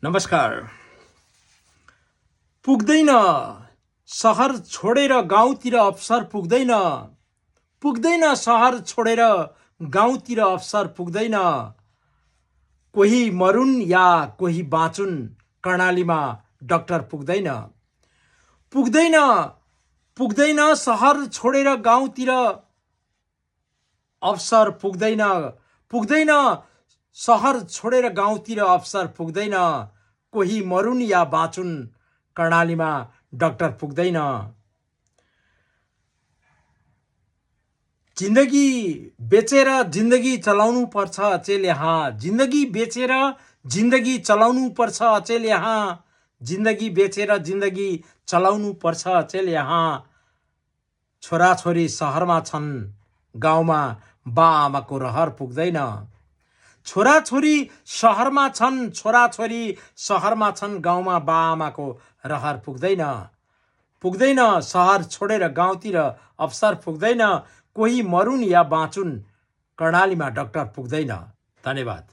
नमस्कार। पुग्दैन सहर छोडेर गाउँतिर अवसर पुग्दैन, पुग्दैन सहर छोडेर गाउँतिर अवसर पुग्दैन। कोही मरुन् या कोही बाँचुन् कर्णालीमा डाक्टर पुग्दैन, पुग्दैन पुग्दैन सहर छोडेर गाउँतिर अवसर पुग्दैन, पुग्दैन सहर छोडेर गाउँतिर अवसर पुग्दैन। कोही मरुन् या बाँचुन् कर्णालीमा डाक्टर पुग्दैन। जिन्दगी बेचेर जिन्दगी चलाउनु पर्छ अचेल यहाँ, जिन्दगी बेचेर जिन्दगी चलाउनु पर्छ अचेल यहाँ, जिन्दगी बेचेर जिन्दगी चलाउनु पर्छ अचेल यहाँ। छोराछोरी शहरमा छन् गाउँमा बाआमाको रहर पुग्दैन, छोराछोरी शहरमा छन्, छोराछोरी शहरमा छन् गाउँमा बाआमाको रहर पुग्दैन, पुग्दैन सहर छोडेर गाउँतिर अवसर पुग्दैन। कोही मरुन् या बाँचुन् कर्णालीमा डाक्टर पुग्दैन। धन्यवाद।